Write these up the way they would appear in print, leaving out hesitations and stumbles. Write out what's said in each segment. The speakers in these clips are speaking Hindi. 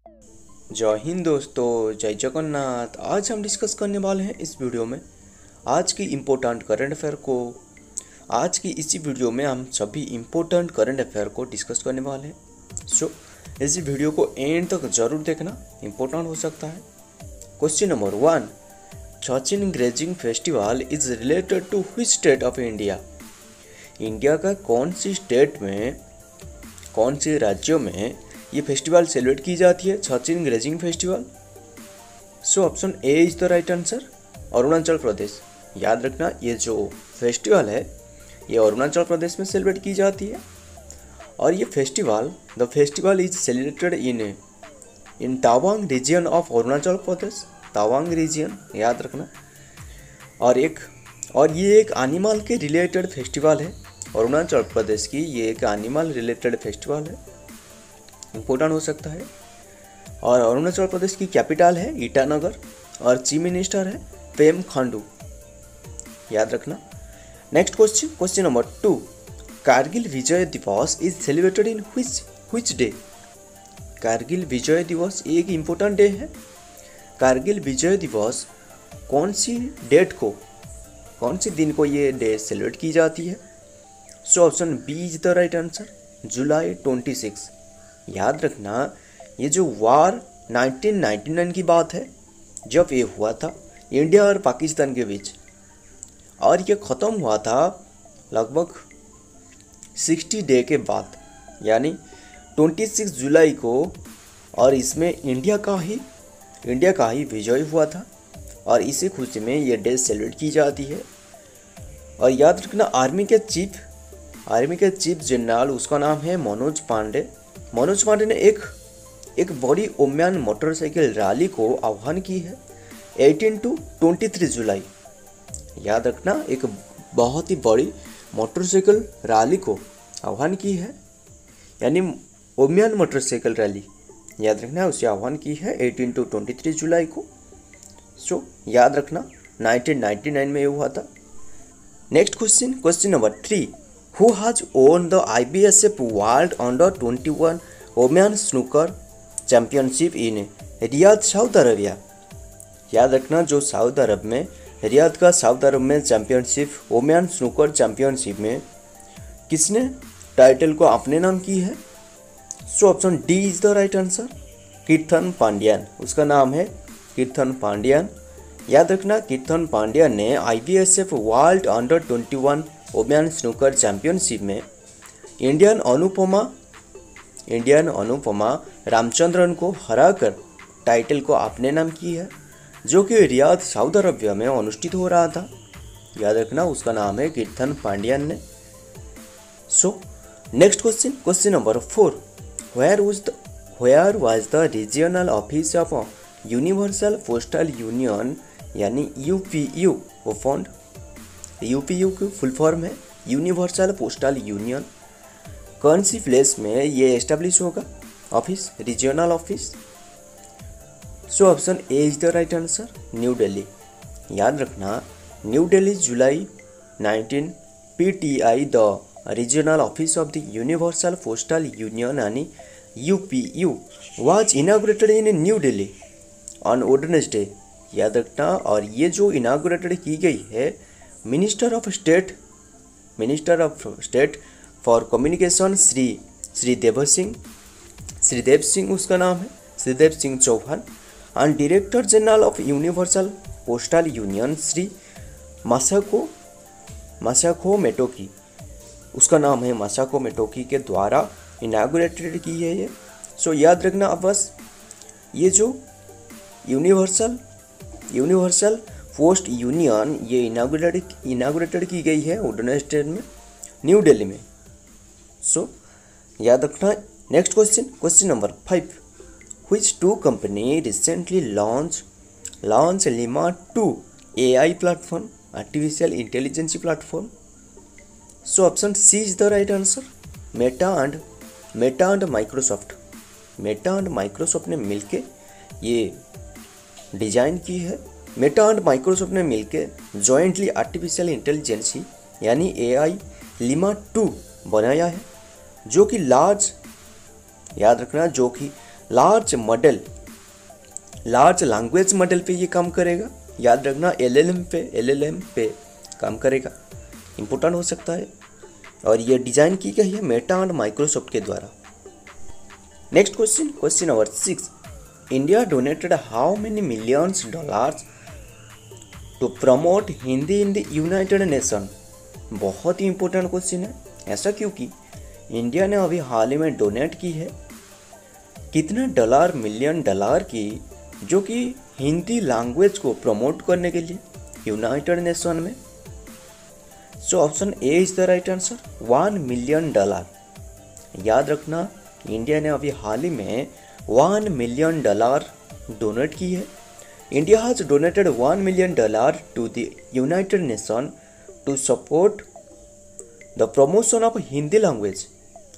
जय हिंद दोस्तों, जय जगन्नाथ। आज हम डिस्कस करने वाले हैं इस वीडियो में आज की इम्पोर्टेंट करंट अफेयर को। आज की इसी वीडियो में हम सभी इम्पोर्टेंट करंट अफेयर को डिस्कस करने वाले हैं। सो इसी वीडियो को एंड तक जरूर देखना, इम्पोर्टेंट हो सकता है। क्वेश्चन नंबर 1, सचिन grazing festival is related to which state of India? India का कौन सी स्टेट में, कौन से राज्यों में ये फेस्टिवल सेलिब्रेट की जाती है, Chachin grazing festival? So option A is the right answer, Arunachal Pradesh. याद रखना, ये जो फेस्टिवल है ये अरुणाचल प्रदेश में सेलिब्रेट की जाती है। और ये the festival is celebrated in Tawang region of Arunachal Pradesh, Tawang region, याद रखना। और ये एक एनिमल के रिलेटेड फेस्टिवल है। अरुणाचल प्रदेश की ये एक एनिमल रिलेटेड फेस्टिवल है, इम्पोर्टेंट हो सकता है। और अरुणाचल प्रदेश की कैपिटल है ईटानगर और चीफ मिनिस्टर है पेमा खांडू, याद रखना। Next question number 2, Kargil Vijay Diwas is celebrated in which day? Kargil Vijay Diwas एक इम्पोर्टेंट डे है। कारगिल विजय दिवस कौन सी डेट को, कौन सी दिन को ये डे सेलिब्रेट की जाती है? So option B is the right answer, July 26। याद रखना, ये जो वार 1999 की बात है, जब ये हुआ था इंडिया और पाकिस्तान के बीच, और ये ख़त्म हुआ था लगभग 60 डे के बाद, यानी 26 जुलाई को। और इसमें इंडिया का ही विजय हुआ था, और इसी खुशी में ये डे सेलिब्रेट की जाती है। और याद रखना, आर्मी के चीफ जनरल, उसका नाम है मनोज पांडे। मनोज पांडे ने एक बड़ी ओम्यान मोटरसाइकिल रैली को आह्वान की है 18 to 23 जुलाई। याद रखना, एक बहुत ही बड़ी मोटरसाइकिल रैली को आह्वान की है, यानी ओम्यान मोटरसाइकिल रैली, याद रखना, उसे आह्वान की है 18 to 23 जुलाई को। सो याद रखना, 1999 में ये हुआ था। Next question number 3, Who has won the IBSF World Under-21 Women Snooker Championship in Riyadh, Saudi Arabia? याद रखना, जो सऊदी अरब में चैंपियनशिप, वोमेन स्नूकर चैंपियनशिप में किसने टाइटल को अपने नाम की है? So option D is the right answer, कीर्तन पांड्यन। उसका नाम है कीर्तन पांड्यन। याद रखना, कीर्तन पांड्यन ने IBSF world Under-21 women snooker championship में इंडियन अनुपमा रामचंद्रन को हराकर टाइटल को अपने नाम की है, जो कि रियाद, सऊदी अरबिया में अनुष्ठित हो रहा था। याद रखना, उसका नाम है कीर्तन पांड्यन ने। So next question number 4, where was the regional office of universal postal union, यानी UPU ओपन्ड? UPU की फुल फॉर्म है यूनिवर्सल पोस्टल यूनियन। कौन सी प्लेस में ये एस्टेब्लिश होगा office, regional office? So option A is the right answer, New Delhi. याद रखना, New Delhi July 19 PTI the regional office of the universal postal union यानी UPU was inaugurated in New Delhi on Wednesday. याद रखना, और ये जो इनाग्रेटेड की गई है minister of state for communication Shridev Singh, उसका नाम है Shridev Singh Chauhan, and director general of universal postal union Shri Masako Metoki, उसका नाम है मासाको मेटोकी के द्वारा इनाग्रेटेड की है ये। सो याद रखना, अब बस ये जो यूनिवर्सल पोस्ट यूनियन ये इनाग्रेटेड की गई है वेडनेसडे में न्यू दिल्ली में। सो याद रखना। Next question number 5, which two company recently launch Llama 2 AI platform, artificial intelligence platform? So option C is the right answer, Meta and Microsoft ने मिलके ये डिजाइन की है। मेटा एंड माइक्रोसॉफ्ट ने मिलकर जॉइंटली आर्टिफिशियल इंटेलिजेंस यानी AI लिमा 2 बनाया है, जो कि लार्ज लैंग्वेज मॉडल पे ये काम करेगा। याद रखना एलएलएम पे काम करेगा, इम्पोर्टेंट हो सकता है। और ये डिज़ाइन की गई है मेटा एंड माइक्रोसॉफ्ट के द्वारा। Next question number 6, India donated how many millions dollars to promote Hindi in the United Nation. बहुत ही इंपॉर्टेंट क्वेश्चन है। ऐसा क्योंकि इंडिया ने अभी हाल ही में डोनेट की है कितने मिलियन डॉलर की, जो कि हिंदी लैंग्वेज को प्रमोट करने के लिए यूनाइटेड नेशन में। सो option A is the right answer, $1 million. याद रखना, इंडिया ने अभी हाल ही में $1 मिलियन डोनेट की है। India has donated $1 million to the United Nation to support the promotion of Hindi language.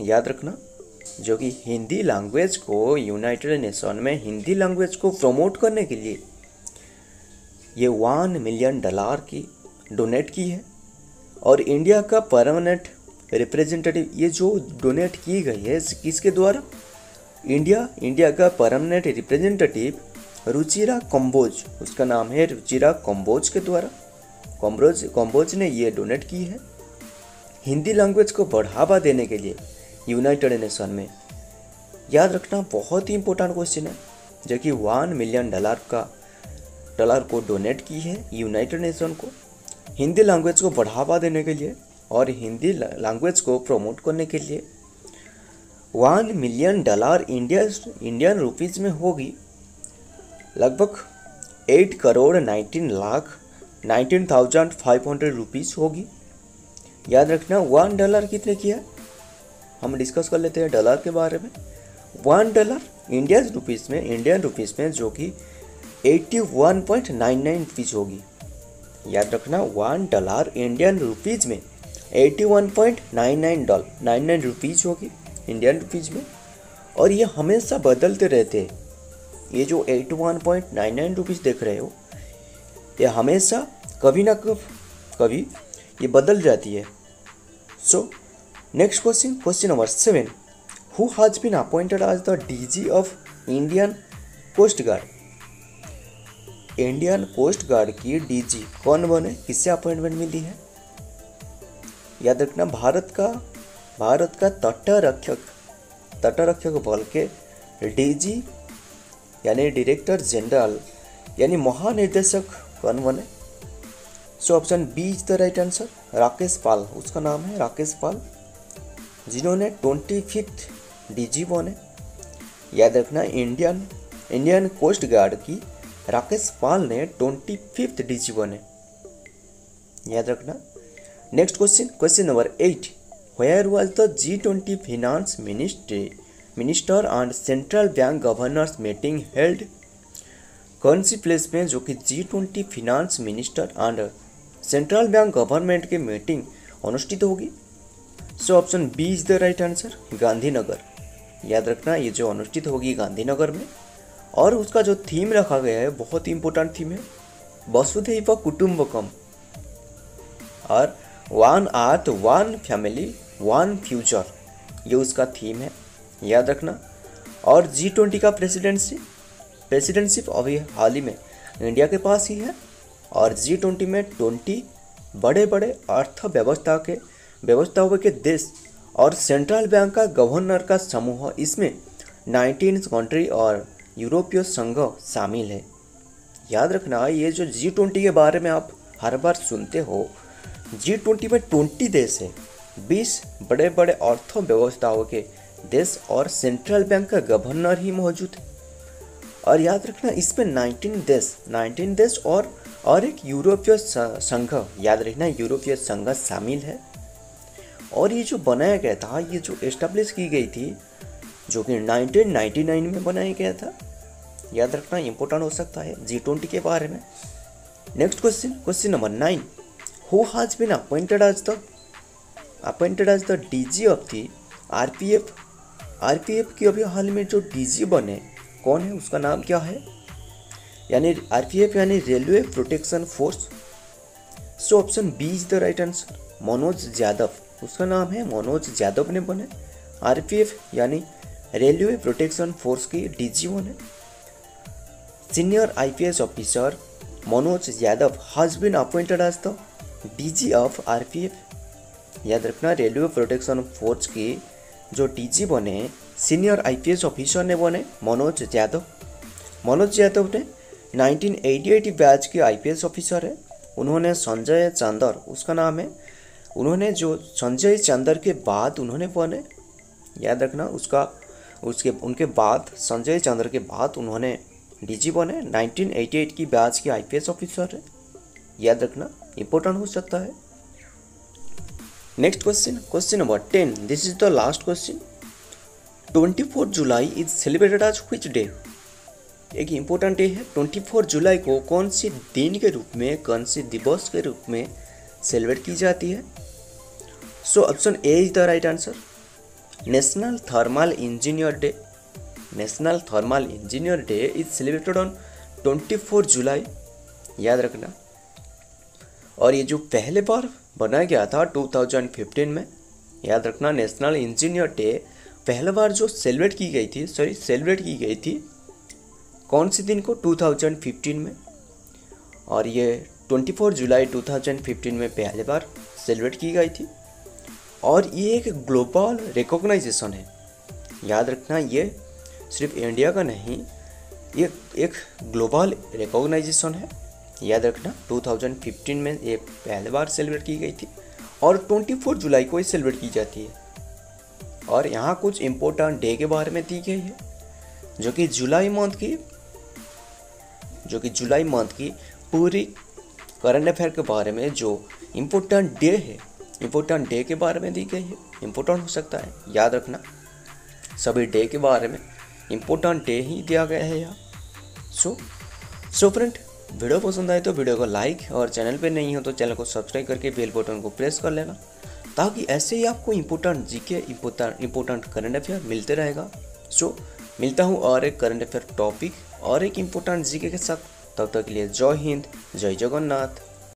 याद रखना, जो कि हिंदी लैंग्वेज को यूनाइटेड नेशन में हिंदी लैंग्वेज को प्रमोट करने के लिए ये $1 मिलियन की डोनेट की है। और इंडिया का परमानेंट रिप्रेजेंटेटिव ये जो डोनेट की गई है किसके द्वारा, इंडिया का परमानेंट रिप्रेजेंटेटिव रुचिरा कंबोज, उसका नाम है रुचिरा कंबोज के द्वारा। कंबोज ने ये डोनेट की है हिंदी लैंग्वेज को बढ़ावा देने के लिए यूनाइटेड नेशन में। याद रखना, बहुत ही इंपॉर्टेंट क्वेश्चन है, जो कि $1 मिलियन डॉलर को डोनेट की है यूनाइटेड नेशन को हिंदी लैंग्वेज को बढ़ावा देने के लिए और हिंदी लैंग्वेज को प्रमोट करने के लिए। $1 मिलियन इंडियन रुपीज़ में होगी लगभग 8,19,500 रुपीज़ होगी। याद रखना, $1 कितने की है, हम डिस्कस कर लेते हैं डॉलर के बारे में। $1 इंडियन रुपीज़ में जो कि 81.99 रुपीज़ होगी। याद रखना, $1 इंडियन रुपीज़ में 81.99 रुपीज़ होगी इंडियन रुपीज़ में। और ये हमेशा बदलते रहते हैं। ये जो 81.99 रुपीज़ देख रहे हो, ये हमेशा कभी ना कभी ये बदल जाती है। So next question number 7, who has been appointed as the DG of Indian Coast Guard. Indian Coast Guard की डीजी कौन बने, किससे अपॉइंटमेंट मिली है। याद रखना, भारत का तटरक्षक बल के डीजी यानी डायरेक्टर जनरल यानी महानिदेशक कौन बने। So option B is the right answer, Rakesh Pal, उसका नाम है राकेश पाल, जिन्होंने 25th डीजी बने। याद रखना, इंडियन कोस्ट गार्ड की राकेश पाल ने 25th डीजी बने। याद रखना। Next question number 8, where was the G20 finance minister and central bank governors meeting held. कौन सी प्लेस में जो कि G20 finance minister and central bank government की मीटिंग अनुष्ठित होगी। So option B is the right answer, Gandhinagar. याद रखना, ये जो अनुष्ठित होगी गांधीनगर में। और उसका जो थीम रखा गया है बहुत ही इंपॉर्टेंट थीम है, वसुधैव कुटुंबकम और one earth one family one future, ये उसका थीम है। याद रखना। और G20 का प्रेसिडेंटशिप अभी हाल ही में इंडिया के पास ही है। और G20 में 20 बड़े बड़े अर्थव्यवस्थाओं के देश और सेंट्रल बैंक का गवर्नर का समूह, इसमें 19 कंट्री और यूरोपीय संघ शामिल है। याद रखना, ये जो G20 के बारे में आप हर बार सुनते हो, G20 में 20 देश है, 20 बड़े बड़े अर्थव्यवस्थाओं के देश और सेंट्रल बैंक का गवर्नर ही मौजूद है। और याद रखना, इसमें 19 देश और एक यूरोपीय संघ, याद रखना यूरोपीय संघ शामिल है। और ये जो बनाया गया था, ये जो एस्टेब्लिश की गई थी, जो कि 1999 में बनाया गया था। याद रखना, इंपॉर्टेंट हो सकता है G20 के बारे में। Next question number 9, who has been appointed as the DG of the RPF. RPF की अभी हाल में जो डीजी बने कौन है, उसका नाम क्या है। यानी आरपीएफ यानी railway protection force. So option B is the right answer, Manoj Yadav, उसका नाम है मनोज यादव ने बने आरपीएफ यानी रेलवे प्रोटेक्शन फोर्स की डीजी बने। Senior IPS officer Manoj Yadav has been appointed as the DG of RPF. याद रखना, रेलवे प्रोटेक्शन फोर्स की जो डीजी बने सीनियर आईपीएस ऑफिसर ने बने मनोज यादव। मनोज यादव ने 1988 बैच के आईपीएस ऑफिसर है। उन्होंने संजय चांदर, उसका नाम है, उन्होंने जो संजय चांदर के बाद उन्होंने बने, याद रखना, उनके बाद संजय चांदर के बाद उन्होंने डीजी बने। 1988 की बैच के आईपीएस ऑफिसर है, याद रखना, इंपॉर्टेंट हो सकता है। Next question, question number 10, this is the last question. 24 July is celebrated as which day. एक इंपॉर्टेंट डे है। 24 जुलाई को कौन सी दिन के रूप में, कौन सी दिवस के रूप में सेलिब्रेट की जाती है? So option A is the right answer, national thermal engineer day. National thermal engineer day is celebrated on 24 जुलाई, याद रखना। और ये जो पहले बार बनाया गया था 2015 में, याद रखना, नेशनल इंजीनियर डे पहले बार जो सेलिब्रेट की गई थी कौन सी दिन को? 2015 में। और ये 24 जुलाई 2015 में पहले बार सेलिब्रेट की गई थी। और ये एक ग्लोबल रिकॉग्नाइजेशन है, याद रखना, ये सिर्फ इंडिया का नहीं, ये एक ग्लोबल रिकॉग्नाइजेशन है, याद रखना। 2015 में ये पहले बार सेलिब्रेट की गई थी और 24 जुलाई को ही सेलिब्रेट की जाती है। और यहाँ कुछ इम्पोर्टेंट डे के बारे में दी गई है जो कि जुलाई मंथ की पूरी करंट अफेयर के बारे में जो इम्पोर्टेंट डे के बारे में दी गई है। इम्पोर्टेंट हो सकता है, याद रखना, सभी डे के बारे में इम्पोर्टेंट डे ही दिया गया है यहाँ। सो फ्रेंड, वीडियो पसंद आए तो वीडियो को लाइक, और चैनल पे नहीं हो तो चैनल को सब्सक्राइब करके बेल बटन को प्रेस कर लेना, ताकि ऐसे ही आपको important GK, important current affair मिलते रहेगा। सो मिलता हूँ और एक करंट अफेयर टॉपिक और एक इम्पोर्टेंट जीके के साथ। तब तक के लिए जय हिंद, जय जगन्नाथ।